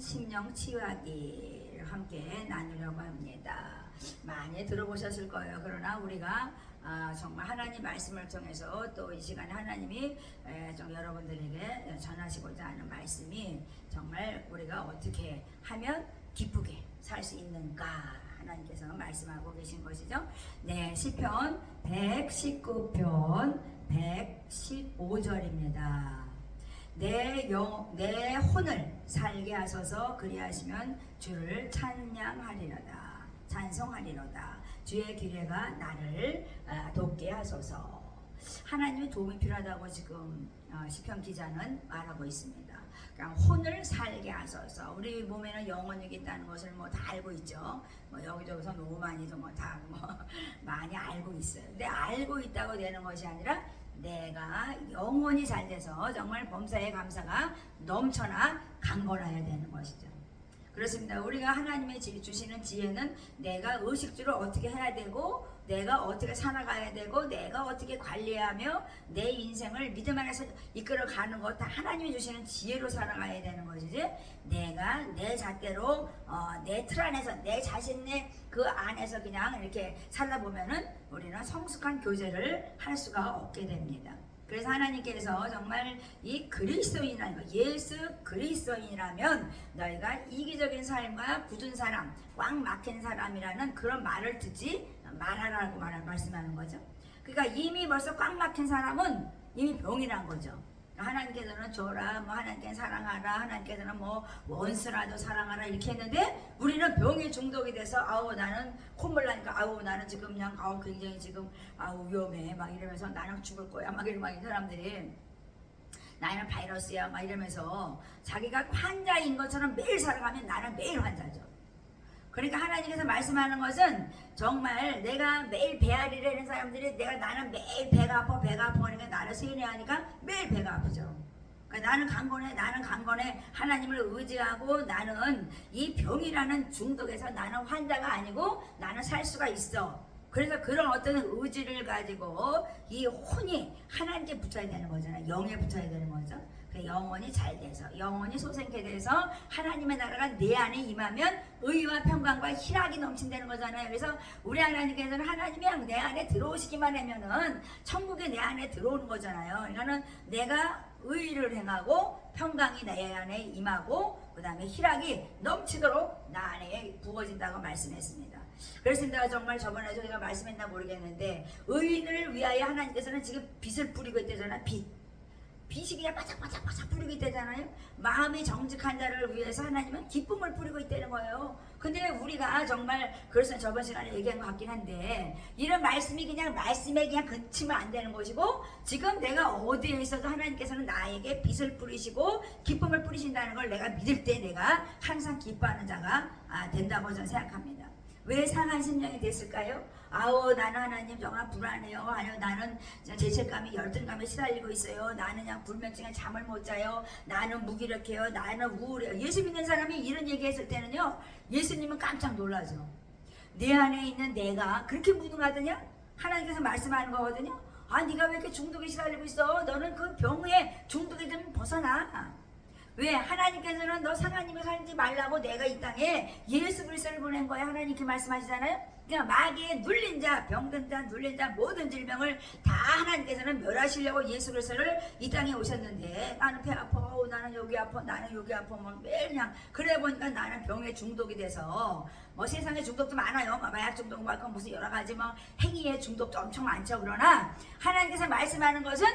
심령 치유하기를 함께 나누려고 합니다. 많이 들어보셨을 거예요. 그러나 우리가 정말 하나님 말씀을 통해서 또 이 시간에 하나님이 좀 여러분들에게 전하시고자 하는 말씀이 정말 우리가 어떻게 하면 기쁘게 살 수 있는가 하나님께서 말씀하고 계신 것이죠. 네, 시편 119편 115절입니다. 내 혼을 살게 하소서. 그리하시면 주를 찬양하리로다. 찬송하리로다. 주의 기뢰가 나를 돕게 하소서. 하나님의 도움이 필요하다고 지금 시편 기자는 말하고 있습니다. 그러니까 혼을 살게 하소서. 우리 몸에는 영혼이 있다는 것을 다 알고 있죠. 여기저기서 너무 많이 다 많이 알고 있어요. 근데 알고 있다고 되는 것이 아니라 내가 영혼이 잘 돼서 정말 범사의 감사가 넘쳐나 강건해야 되는 것이죠. 그렇습니다. 우리가 하나님의 주시는 지혜는 내가 의식주를 어떻게 해야 되고, 내가 어떻게 살아가야 되고, 내가 어떻게 관리하며 내 인생을 믿음 안에서 이끌어가는 것 다 하나님이 주시는 지혜로 살아가야 되는 것이지, 내가 내 잣대로 내 틀 안에서 내 자신의 그 안에서 그냥 이렇게 살다 보면은 우리는 성숙한 교제를 할 수가 없게 됩니다. 그래서 하나님께서 정말 이 그리스도인이라는 예수 그리스도인이라면 너희가 이기적인 삶과 굳은 사람, 꽉 막힌 사람이라는 그런 말을 듣지 말하라고 말씀하는 거죠. 그러니까 이미 벌써 꽉 막힌 사람은 이미 병이란 거죠. 하나님께서는 줘라, 하나님께서는 사랑하라, 하나님께서는 원수라도 사랑하라 이렇게 했는데 우리는 병에 중독이 돼서 나는 콧물 나니까 나는 지금 그냥 굉장히 지금 위험해 막 이러면서 나는 죽을 거야 막 이런 사람들이 나는 바이러스야 막 이러면서 자기가 환자인 것처럼 매일 살아가면 나는 매일 환자죠. 그러니까 하나님께서 말씀하는 것은 정말 내가 매일 배앓이를 하는 사람들이 나는 매일 배가 아파 그러니까 나를 세뇌하니까 매일 배가 아프죠. 그러니까 나는 강건해 하나님을 의지하고 나는 이 병이라는 중독에서 나는 환자가 아니고 나는 살 수가 있어. 그래서 그런 어떤 의지를 가지고 이 혼이 하나님께 붙어야 되는 거잖아요. 영에 붙어야 되는 거죠. 영혼이 잘 돼서 영혼이 소생케 돼서 하나님의 나라가 내 안에 임하면 의와 평강과 희락이 넘친다는 거잖아요. 그래서 우리 하나님께서는 하나님이 내 안에 들어오시기만 하면은 천국이 내 안에 들어오는 거잖아요. 그러니까는 내가 의를 행하고 평강이 내 안에 임하고 그 다음에 희락이 넘치도록 나 안에 부어진다고 말씀했습니다. 그렇습니다. 정말 저번에 저희가 말씀했나 모르겠는데 의인을 위하여 하나님께서는 지금 빛을 뿌리고 있다잖아요. 빛이 그냥 바짝바짝 뿌리고 있다잖아요. 마음이 정직한 자를 위해서 하나님은 기쁨을 뿌리고 있다는 거예요. 근데 우리가 정말 그래서 저번 시간에 얘기한 것 같긴 한데 이런 말씀이 그냥 말씀에 그냥 그치면 안 되는 것이고 지금 내가 어디에 있어도 하나님께서는 나에게 빛을 뿌리시고 기쁨을 뿌리신다는 걸 내가 믿을 때 내가 항상 기뻐하는 자가 된다고 저는 생각합니다. 왜 상한 심령이 됐을까요? 나는 하나님 정말 불안해요. 나는 죄책감이 열등감에 시달리고 있어요. 나는 그냥 불면증에 잠을 못 자요. 나는 무기력해요. 나는 우울해요. 예수 믿는 사람이 이런 얘기했을 때는요, 예수님은 깜짝 놀라죠. 내 안에 있는 내가 그렇게 무능하더냐? 하나님께서 말씀하는 거거든요. 네가 왜 이렇게 중독에 시달리고 있어? 너는 그 병에 중독이 좀 벗어나. 왜? 하나님께서는 너 상하님을 살지 말라고 내가 이 땅에 예수 그리스도를 보낸 거야. 하나님께 말씀하시잖아요. 그러니까 마귀에 눌린 자, 병든 자, 눌린 자 모든 질병을 다 하나님께서는 멸하시려고 예수 그리스도를 이 땅에 오셨는데 나는 배 아파, 나는 여기 아파, 매일 그냥 그래 보니까 나는 병에 중독이 돼서 세상에 중독도 많아요. 마약 중독 말고 무슨 여러 가지 행위의 중독도 엄청 많죠. 그러나 하나님께서 말씀하는 것은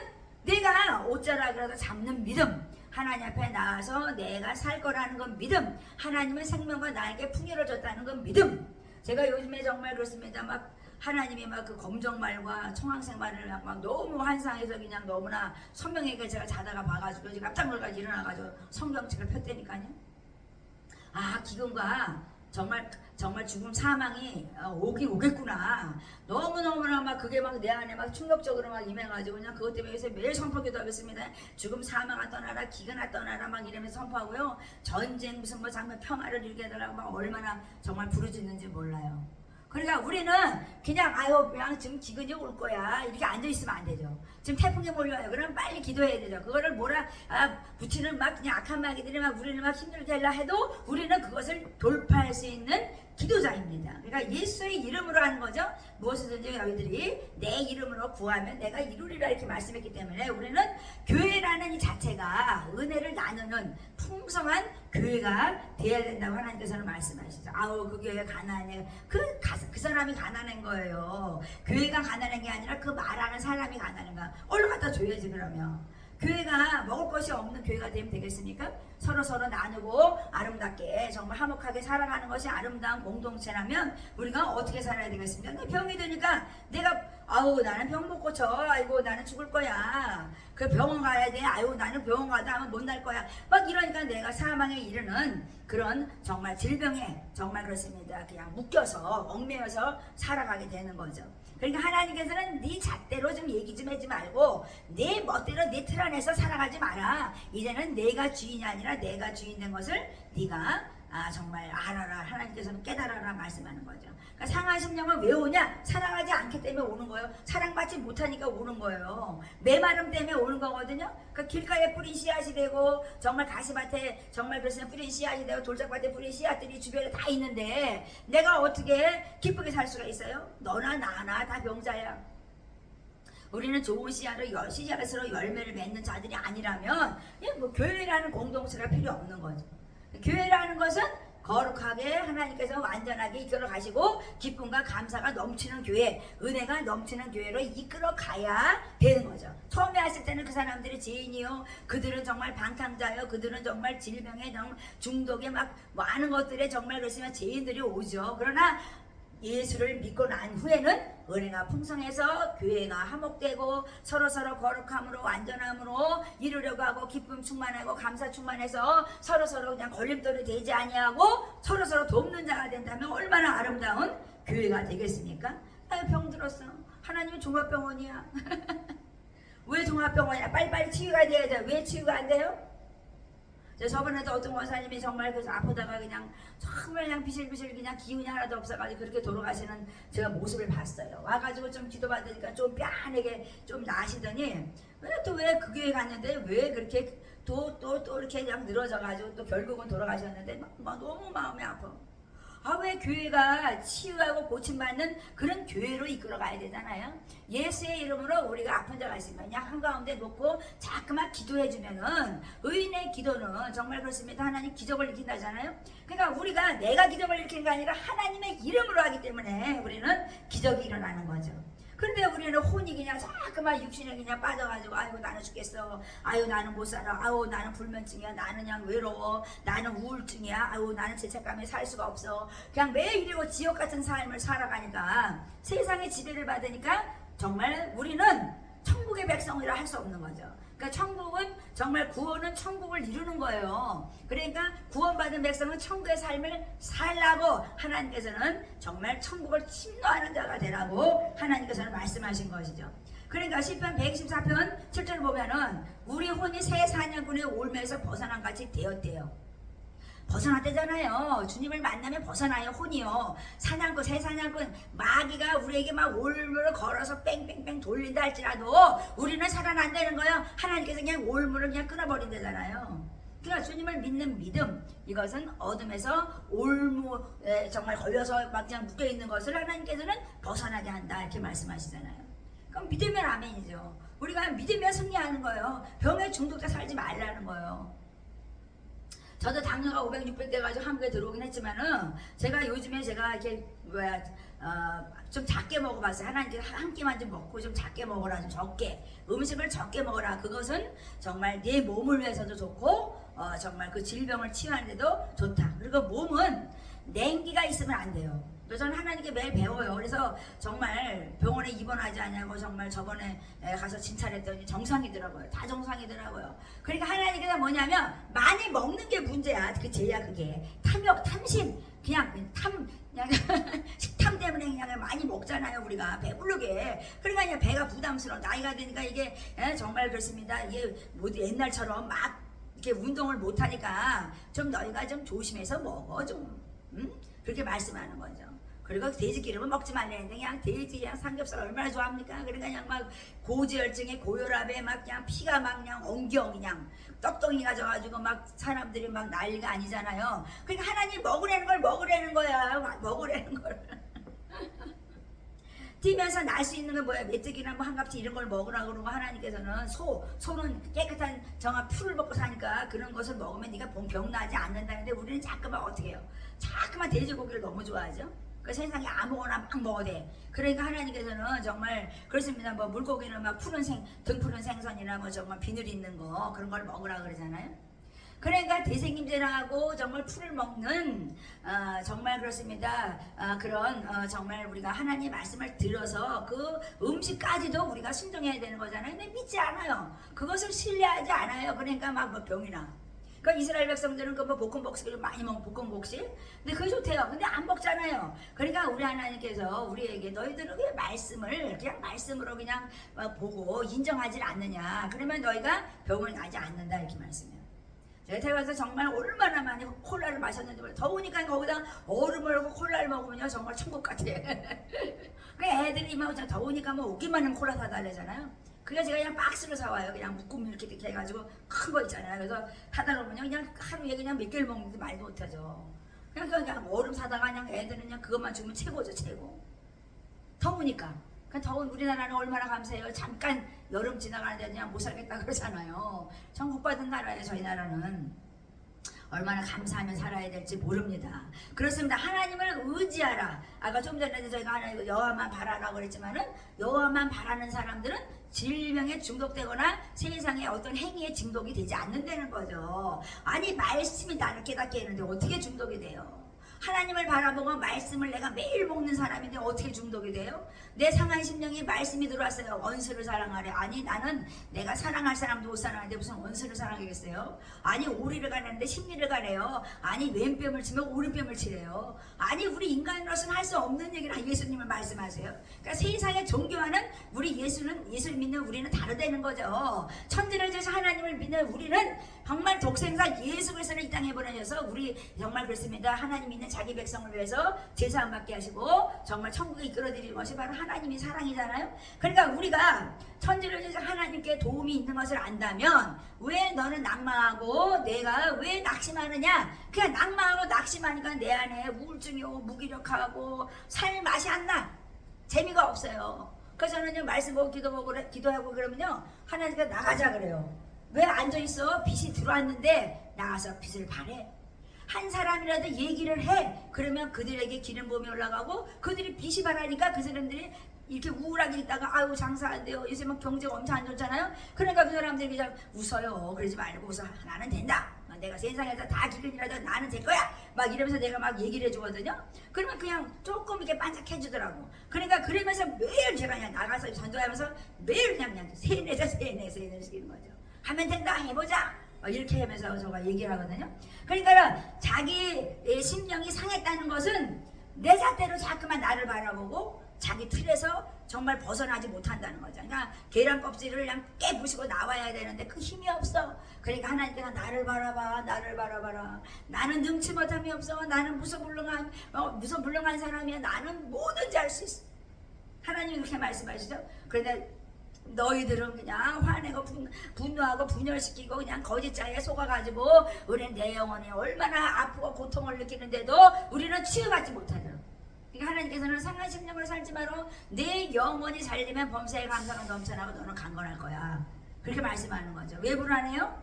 내가 옷자락이라도 잡는 믿음, 하나님 앞에 나와서 내가 살 거라는 건 믿음, 하나님의 생명과 나에게 풍요를 줬다는 건 믿음. 제가 요즘에 정말 그렇습니다. 하나님이 그 검정말과 청황색말을 너무 환상해서 그냥 너무나 선명하게 제가 자다가 봐가지고 깜짝 놀라서 일어나가지고 성경책을 폈다니까요. 기근과 정말 죽음 사망이 오겠구나. 너무너무나 그게 내 안에 충격적으로 임해가지고 그냥 그것 때문에 요새 매일 선포기도 하겠습니다. 죽음 사망아 떠나라, 기근아 떠나라 이러면서 선포하고요. 전쟁 무슨 장면 평화를 일게 해달라고 얼마나 정말 부르짖는지 몰라요. 그러니까 우리는 그냥 아유 그냥 지금 기근이 올 거야 이렇게 앉아 있으면 안 되죠. 지금 태풍이 몰려요. 그럼 빨리 기도해야 되죠. 그거를 붙이는 막 그냥 악한 마귀들이 막 우리를 막 힘들게 하려 해도 우리는 그것을 돌파할 수 있는 기도자입니다. 그러니까 예수의 이름으로 하는 거죠. 무엇이든지 너희들이 내 이름으로 구하면 내가 이루리라 이렇게 말씀했기 때문에 우리는 교회라는 이 자체가 은혜를 나누는 풍성한 교회가 되어야 된다고 하나님께서는 말씀하시죠. 아우 그 교회가 가난해. 그 사람이 가난한 거예요. 교회가 가난한 게 아니라 그 말하는 사람이 가난한 거야. 얼른 갖다 줘야지 그러면. 교회가 먹을 것이 없는 교회가 되면 되겠습니까? 서로 나누고 아름답게 정말 화목하게 살아가는 것이 아름다운 공동체라면 우리가 어떻게 살아야 되겠습니까? 병이 드니까 내가 아우 나는 병 못 고쳐. 아이고 나는 죽을 거야. 그 병원 가야 돼. 아유 나는 병원 가다 하면 못 날 거야. 막 이러니까 내가 사망에 이르는 그런 정말 질병에 정말 그렇습니다. 그냥 묶여서 얽매여서 살아가게 되는 거죠. 그러니까 하나님께서는 네 잣대로 좀 얘기 좀 하지 말고 네 멋대로 네 틀 안에서 살아가지 마라. 이제는 내가 주인이 아니라 내가 주인 된 것을 네가 정말 알아라. 하나님께서는 깨달아라 말씀하는 거죠. 그러니까 상한 심령은 왜 오냐? 사랑하지 않기 때문에 오는 거예요. 사랑받지 못하니까 오는 거예요. 메마름 때문에 오는 거거든요. 그러니까 길가에 뿌린 씨앗이 되고 정말 가시밭에 정말 그래서 뿌린 씨앗이 되고 돌짝밭에 뿌린 씨앗들이 주변에 다 있는데 내가 어떻게 기쁘게 살 수가 있어요? 너나 나나 다 병자야. 우리는 좋은 씨앗으로 열매를 맺는 자들이 아니라면 뭐 교회라는 공동체가 필요 없는 거죠. 교회라는 것은 거룩하게 하나님께서 완전하게 이끌어 가시고 기쁨과 감사가 넘치는 교회, 은혜가 넘치는 교회로 이끌어 가야 되는 거죠. 처음에 왔을 때는 그 사람들이 죄인이요, 그들은 정말 방탕자요, 그들은 정말 질병에 중독에 막 많은 것들에 정말 그렇지만 죄인들이 오죠. 그러나 예수를 믿고 난 후에는 은혜가 풍성해서 교회가 화목되고 서로 거룩함으로 완전함으로 이루려고 하고 기쁨 충만하고 감사 충만해서 서로 그냥 걸림돌이 되지 아니하고 서로 돕는 자가 된다면 얼마나 아름다운 교회가 되겠습니까? 병 들었어. 하나님은 종합병원이야. 왜 종합병원이야? 빨리빨리 치유가 돼야죠. 왜 치유가 안 돼요? 저번에도 어떤 원사님이 정말 그래서 아프다가 정말 그냥 비실비실 그냥 기운이 하나도 없어가지고 그렇게 돌아가시는 제가 모습을 봤어요. 와가지고 좀 기도받으니까 좀 뼈안하게 좀 나으시더니 왜 그 교회 갔는데 왜 그렇게 또 이렇게 그냥 늘어져가지고 또 결국은 돌아가셨는데 막 너무 마음이 아파. 왜 교회가 치유하고 고침받는 그런 교회로 이끌어 가야 되잖아요. 예수의 이름으로 우리가 아픈 자가 있으면 그냥 한가운데 놓고 자꾸만 기도해주면은 의인의 기도는 정말 그렇습니다. 하나님 기적을 일으킨다잖아요. 그러니까 우리가 내가 기적을 일으키는 게 아니라 하나님의 이름으로 하기 때문에 우리는 기적이 일어나는 거죠. 근데 우리는 혼이 그냥 자꾸만 육신에 그냥 빠져가지고 아이고 나는 죽겠어, 아유 나는 못 살아, 아유 나는 불면증이야, 나는 그냥 외로워, 나는 우울증이야, 아유 나는 죄책감에 살 수가 없어. 그냥 매일 이러고 지옥 같은 삶을 살아가니까 세상의 지배를 받으니까 정말 우리는 천국의 백성이라 할 수 없는 거죠. 그러니까 천국은 정말 구원은 천국을 이루는 거예요. 그러니까 구원받은 백성은 천국의 삶을 살라고 하나님께서는 정말 천국을 침노하는 자가 되라고 하나님께서는 말씀하신 것이죠. 그러니까 시편 114편 7절 보면은 우리 혼이 새 사냥꾼의 올매에서 벗어난 같이 되었대요. 벗어났대잖아요. 주님을 만나면 벗어나요. 혼이요. 사냥꾼, 새 사냥꾼, 마귀가 우리에게 막 올무를 걸어서 뺑뺑뺑 돌린다 할지라도 우리는 살아난다는 거예요. 하나님께서 그냥 올무를 그냥 끊어버린다잖아요. 그러니까 주님을 믿는 믿음, 이것은 어둠에서 올무에 정말 걸려서 막 그냥 묶여있는 것을 하나님께서는 벗어나게 한다 이렇게 말씀하시잖아요. 그럼 믿으면 아멘이죠. 우리가 믿으면 승리하는 거예요. 병에 중독돼 살지 말라는 거예요. 저도 당뇨가 500, 600 돼가지고 한국에 들어오긴 했지만은 제가 요즘에 이렇게 좀 작게 먹어봤어요. 하나님께서 한 끼만 좀 먹고 좀 작게 먹어라, 좀 적게 음식을 적게 먹어라. 그것은 정말 내 몸을 위해서도 좋고 정말 그 질병을 치유하는데도 좋다. 그리고 몸은 냉기가 있으면 안 돼요. 그래서 저는 하나님께 매일 배워요. 그래서 정말 병원에 입원하지 않냐고 정말 저번에 가서 진찰했더니 정상이더라고요. 다 정상이더라고요. 그러니까 하나님께서 뭐냐면 많이 먹는 게 문제야. 그 죄야 그게. 탐욕, 탐심, 그냥 식탐 때문에 그냥 많이 먹잖아요. 우리가 배부르게. 그러니까 그냥 배가 부담스러워. 나이가 되니까 이게 정말 그렇습니다. 이게 모두 옛날처럼 막 이렇게 운동을 못하니까 좀 너희가 좀 조심해서 먹어 좀. 그렇게 말씀하는 거죠. 그리고 돼지 기름은 먹지 말라는데 그냥 돼지 그냥 삼겹살 얼마나 좋아합니까? 그러니까 그냥 막 고지혈증에 고혈압에 막 그냥 피가 막 그냥 엉겨 그냥 떡덩이가 져가지고 막 사람들이 막 난리가 아니잖아요. 그러니까 하나님 먹으라는 걸 먹으라는 거야. 먹으라는 걸. 뛰면서 날 수 있는 건 뭐야? 메뚜기나 뭐 한갑치 이런 걸 먹으라고 그러고 하나님께서는 소는 깨끗한 정한 풀을 먹고 사니까 그런 것을 먹으면 네가 병 나지 않는다는데 우리는 자꾸만 어떻게 해요? 자꾸만 돼지고기를 너무 좋아하죠. 그 세상에 아무거나 막 먹어도 돼. 그러니까 하나님께서는 정말 그렇습니다. 뭐 물고기는 막 등푸른 생선이나 뭐 정말 비늘 있는 거 그런 걸 먹으라 그러잖아요. 그러니까 대생김제하고 정말 풀을 먹는 정말 그렇습니다. 그런 정말 우리가 하나님의 말씀을 들어서 그 음식까지도 우리가 순종해야 되는 거잖아요. 근데 믿지 않아요. 그것을 신뢰하지 않아요. 그러니까 막 뭐 병이나. 그러니까 이스라엘 백성들은 그 뭐 볶음국수를 많이 먹는 볶음국수. 근데 그게 좋대요. 근데 안 먹잖아요. 그러니까 우리 하나님께서 우리에게 너희들은 왜 말씀을 그냥 말씀으로 그냥 보고 인정하지 않느냐. 그러면 너희가 병을 나지 않는다 이렇게 말씀해요. 제가 태어나서 정말 얼마나 많이 콜라를 마셨는지 몰라요. 더우니까 거기다 얼음을 하고 콜라를 먹으면요 정말 천국 같아. 그 애들이 막 더우니까 뭐 오기만 하면 콜라 사달래잖아요. 그래서 제가 그냥 박스로 사와요. 그냥 묶음 이렇게 해가지고 큰 거 있잖아요. 그래서 사다 놓으면 그냥 하루에 그냥 몇 개를 먹는데 말도 못하죠. 그냥 얼음 사다가 그냥 애들은 그냥 그것만 주면 최고죠 최고. 더우니까. 더운 우리나라는 얼마나 감사해요. 잠깐 여름 지나가는데 그냥 못 살겠다 그러잖아요. 천국 받은 나라예요. 저희 나라는. 얼마나 감사하면 살아야 될지 모릅니다. 그렇습니다. 하나님을 의지하라. 아까 좀 전에 저희가 하나님 여호와만 바라라고 그랬지만은 여호와만 바라는 사람들은 질병에 중독되거나 세상의 어떤 행위에 중독이 되지 않는다는 거죠. 아니 말씀이 나를 깨닫게 하는데 어떻게 중독이 돼요? 하나님을 바라보고 말씀을 내가 매일 먹는 사람인데 어떻게 중독이 돼요? 내 상한 심령이 말씀이 들어왔어요. 원수를 사랑하래. 아니 나는 내가 사랑할 사람도 못 사랑하는데 무슨 원수를 사랑하겠어요? 아니 오리를 가는데 심리를 가래요. 아니 왼뺨을 치면 오른뺨을 치래요. 아니 우리 인간으로서는 할 수 없는 얘기를 예수님을 말씀하세요. 그러니까 세상의 종교와는 우리 예수를 믿는 우리는 다르다는 거죠. 천지를 지으신 하나님을 믿는 우리는 정말 독생자 예수 그리스도를 이 땅에 보내셔서 우리 정말 그렇습니다. 하나님 믿는 자기 백성을 위해서 제사함 받게 하시고 정말 천국에 이끌어드리는 것이 바로 하나님의 사랑이잖아요. 그러니까 우리가 천지를 지으신 하나님께 도움이 있는 것을 안다면 왜 너는 낙망하고 내가 왜 낙심하느냐? 그냥 낙망하고 낙심하니까 내 안에 우울증이 오고 무기력하고 살 맛이 안 나. 재미가 없어요. 그래서 저는 말씀 보고 기도하고 그러면요 하나님께 나가자 그래요. 왜 앉아있어? 빛이 들어왔는데 나가서 빛을 발해. 한 사람이라도 얘기를 해. 그러면 그들에게 기름 부음이 올라가고 그들이 빛이 바라니까 그 사람들이 이렇게 우울하게 있다가 아유 장사 안 돼요. 요새 막 경제가 엄청 안 좋잖아요. 그러니까 그 사람들이 그냥 웃어요. 그러지 말고 웃어. 나는 된다. 내가 세상에서 다 기근이라도 나는 될 거야. 막 이러면서 내가 막 얘기를 해주거든요. 그러면 그냥 조금 이렇게 반짝해주더라고. 그러니까 그러면서 매일 제가 그냥 나가서 전도하면서 매일 그냥 세뇌자 시키는 거죠. 하면 된다. 해보자. 이렇게 하면서 제가 얘기를 하거든요. 그러니까 자기 심령이 상했다는 것은 내 잣대로 자꾸만 나를 바라보고 자기 틀에서 정말 벗어나지 못한다는 거죠. 그러니까 계란 껍질을 그냥 깨부시고 나와야 되는데 그 힘이 없어. 그러니까 하나님께서 나를 바라봐, 나를 바라봐라. 나는 능치 못함이 없어. 나는 무소불능한 사람이야. 나는 뭐든지 할 수 있어. 하나님이 그렇게 말씀하시죠. 그런데 너희들은 그냥 화내고 분노하고 분열시키고 그냥 거짓자에 속아가지고 우리는 내 영혼이 얼마나 아프고 고통을 느끼는데도 우리는 치유받지 못하죠. 그러니까 하나님께서는 상한 심령으로 살지 마라. 내 영혼이 살리면 범사에 감사가 넘쳐나고 너는 강건할 거야. 그렇게 말씀하는 거죠. 왜 불안해요?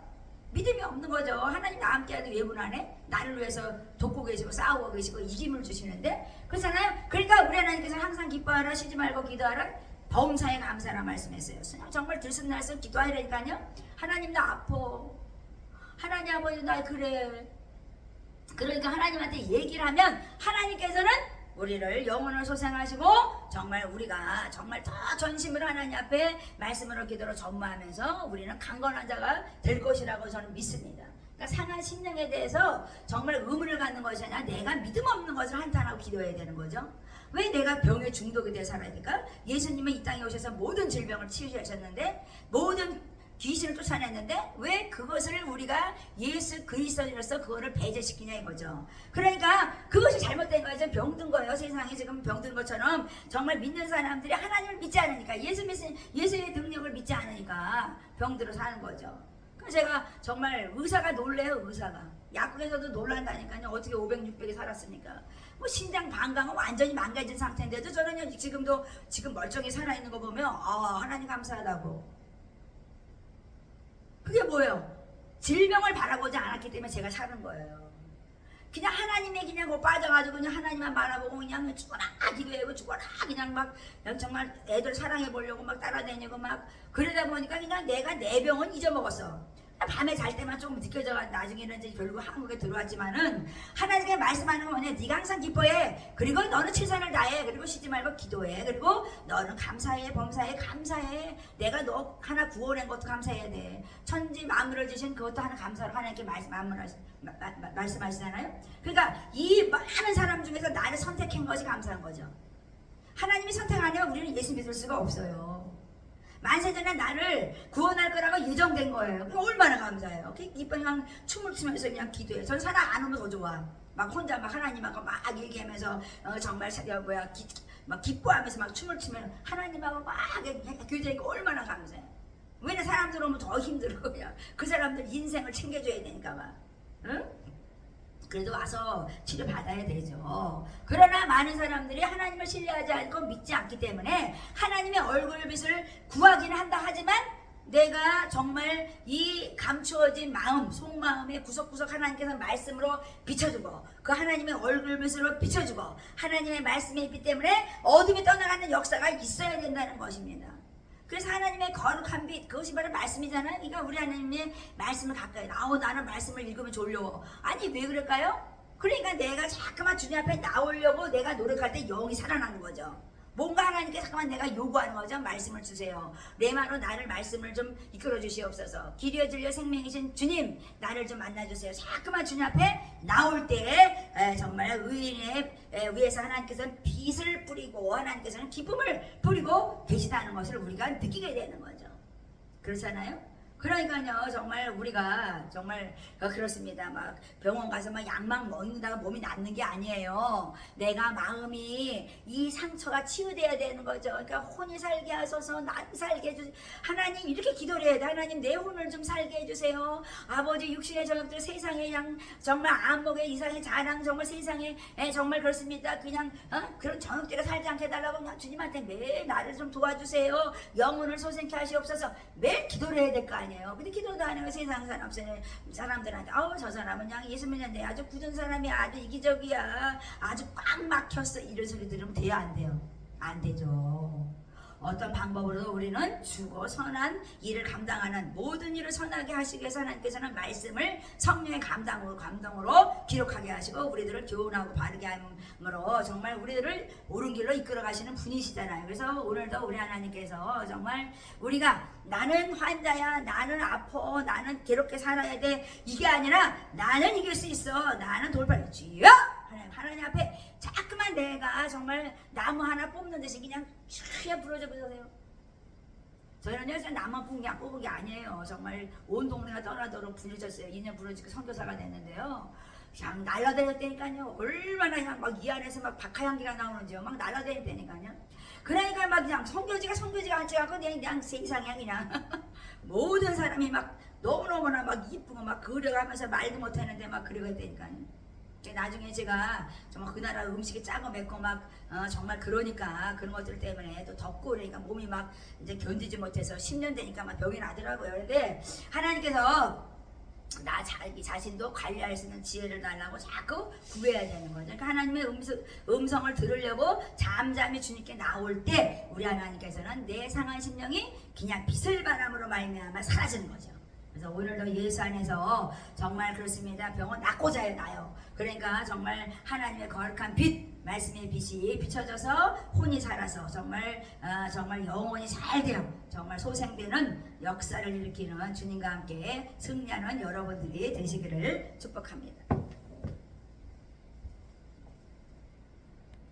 믿음이 없는 거죠. 하나님 나와 함께해도 왜 불안해? 나를 위해서 돕고 계시고 싸우고 계시고 이김을 주시는데 그렇잖아요. 그러니까 우리 하나님께서 항상 기뻐하라 쉬지 말고 기도하라 범사에 감사라 말씀했어요. 정말 들숨날숨 기도하라니까요. 하나님 나 아파. 하나님 아버지 나 그래. 그러니까 하나님한테 얘기를 하면 하나님께서는 우리를 영혼을 소생하시고 정말 우리가 정말 더 전심으로 하나님 앞에 말씀으로 기도로 전무하면서 우리는 강건한 자가 될 것이라고 저는 믿습니다. 그러니까 상한 심령에 대해서 정말 의문을 갖는 것이 아니라 내가 믿음 없는 것을 한탄하고 기도해야 되는 거죠. 왜 내가 병에 중독이 되어 살아니까 예수님은 이 땅에 오셔서 모든 질병을 치유하셨는데 모든 귀신을 쫓아냈는데 왜 그것을 우리가 예수 그리스도로서 그거를 배제시키냐 이거죠. 그러니까 그것이 잘못된 거죠. 병든 거예요. 세상에 지금 병든 것처럼 정말 믿는 사람들이 하나님을 믿지 않으니까 예수의 능력을 믿지 않으니까 병들어 사는 거죠. 그래서 제가 정말 의사가 놀래요. 의사가 약국에서도 놀란다니까요. 어떻게 500, 600이 살았으니까. 뭐 신장 방광은 완전히 망가진 상태인데도 저는 지금 멀쩡히 살아있는 거 보면 하나님 감사하다고. 그게 뭐예요? 질병을 바라보지 않았기 때문에 제가 사는 거예요. 그냥 하나님에 그냥 빠져가지고 그냥 하나님만 바라보고 그냥 죽어라 기도하고 죽어라 그냥 막 정말 애들 사랑해 보려고 막 따라다니고 막 그러다 보니까 그냥 내가 내 병은 잊어먹었어. 밤에 잘 때만 좀 느껴져가 나중에는 이제 결국 한국에 들어왔지만은 하나님께 말씀하는 거 뭐냐? 네가 항상 기뻐해. 그리고 너는 최선을 다해. 그리고 쉬지 말고 기도해. 그리고 너는 감사해, 범사해, 감사해. 내가 너 하나 구원한 것도 감사해야 돼. 천지 만물을 주신 그것도 하나 감사로 하나님께 말씀하시잖아요. 그러니까 이 많은 사람 중에서 나를 선택한 것이 감사한 거죠. 하나님이 선택 안 하면 우리는 예수 믿을 수가 없어요. 만세전에 나를 구원할 거라고 예정된 거예요. 얼마나 감사해요. 그냥 춤을 추면서 그냥 기도해요. 전 사람 안 오면 더 좋아. 막 혼자 막 하나님하고 막 얘기하면서 정말 막 기뻐하면서 막 춤을 추면 하나님하고 막 교제하니까 얼마나 감사해요. 왜냐 사람들 오면 더 힘들어. 그냥 그 사람들 인생을 챙겨줘야 되니까 막. 응? 그래도 와서 치료받아야 되죠. 그러나 많은 사람들이 하나님을 신뢰하지 않고 믿지 않기 때문에 하나님의 얼굴빛을 구하기는 한다 하지만 내가 정말 이 감추어진 마음, 속마음의 구석구석 하나님께서 말씀으로 비춰주고 그 하나님의 얼굴빛으로 비춰주고 하나님의 말씀에 있기 때문에 어둠이 떠나가는 역사가 있어야 된다는 것입니다. 그래서 하나님의 거룩한 빛, 그것이 바로 말씀이잖아요. 그러니까 우리 하나님의 말씀을 가까이 나는 말씀을 읽으면 졸려. 아니 왜 그럴까요? 그러니까 내가 자꾸만 주님 앞에 나오려고 내가 노력할 때 영이 살아나는 거죠. 뭔가 하나님께 잠깐만 내가 요구하는 거죠. 말씀을 주세요. 레마로 나를 말씀을 좀 이끌어 주시옵소서. 길이여 진리여 생명이신 주님 나를 좀 만나주세요. 자꾸만 주님 앞에 나올 때 정말 의인의 위에서 하나님께서는 빛을 뿌리고 하나님께서는 기쁨을 뿌리고 계시다는 것을 우리가 느끼게 되는 거죠. 그렇잖아요? 그러니까요 정말 우리가 정말 그렇습니다. 막 병원 가서 막 약만 먹는다가 몸이 낫는 게 아니에요. 내가 마음이 이 상처가 치유돼야 되는 거죠. 그러니까 혼이 살게 하소서, 난 살게 해주세요. 하나님 이렇게 기도를 해야 돼. 하나님 내 혼을 좀 살게 해주세요. 아버지 육신의 저녁들 세상에 정말 안목의 이상의 자랑 정말 세상에 정말 그렇습니다. 그냥 그런 저녁들에 살지 않게 해달라고 그냥 주님한테 매일 나를 좀 도와주세요. 영혼을 소생케 하시옵소서. 매일 기도를 해야 될 거 아니에요. 근데 기도도 안 해요. 세상 사람들한테 저 사람은 그냥 예수 믿는데 아주 굳은 사람이야, 아주 이기적이야, 아주 꽉 막혔어, 이런 소리 들으면 돼요? 안 돼요? 안 되죠. 어떤 방법으로 우리는 주고 선한 일을 감당하는 모든 일을 선하게 하시기 위해서 하나님께서는 말씀을 성령의 감동으로 기록하게 하시고 우리들을 교훈하고 바르게 함으로 정말 우리들을 옳은 길로 이끌어 가시는 분이시잖아요. 그래서 오늘도 우리 하나님께서 정말 우리가 나는 환자야, 나는 아파, 나는 괴롭게 살아야 돼, 이게 아니라 나는 이길 수 있어, 나는 돌파했지요. 하나님 앞에 자꾸만 내가 정말 나무 하나 뽑는 듯이 그냥 쫙 부러져 보세요. 저희는요 나만 뽑은 게 아니에요. 정말 온 동네가 떠나도록 부르졌어요. 2년 부르지고 선교사가 됐는데요. 그냥 날라다녔다니까요. 얼마나 그냥 막 이 안에서 막 박하향기가 나오는지요. 막 날라다녔다니까요. 그러니까 막 그냥 선교지가 앉혀갖고 그냥 세상에 그냥 모든 사람이 막 너무너무나 막 이쁘고 막 그려가면서 말도 못하는데 막 그려갔다니까요. 나중에 제가 정말 그 나라 음식이 짜고 맵고 막 정말 그러니까 그런 것들 때문에 또 덥고 그러니까 몸이 막 이제 견디지 못해서 10년 되니까 막 병이 나더라고요. 그런데 하나님께서 나 자신도 관리할 수 있는 지혜를 달라고 자꾸 구해야 되는 거죠. 그러니까 하나님의 음성을 들으려고 잠잠히 주님께 나올 때 우리 하나님께서는 내 상한 심령이 그냥 빛을 바람으로 말미암아 사라지는 거죠. 그래서 오늘도 예수 안에서 정말 그렇습니다. 병은 낫고자 나요. 그러니까 정말 하나님의 거룩한 빛, 말씀의 빛이 비춰져서 혼이 살아서 정말 영혼이 잘 되어 정말 소생되는 역사를 일으키는 주님과 함께 승리하는 여러분들이 되시기를 축복합니다.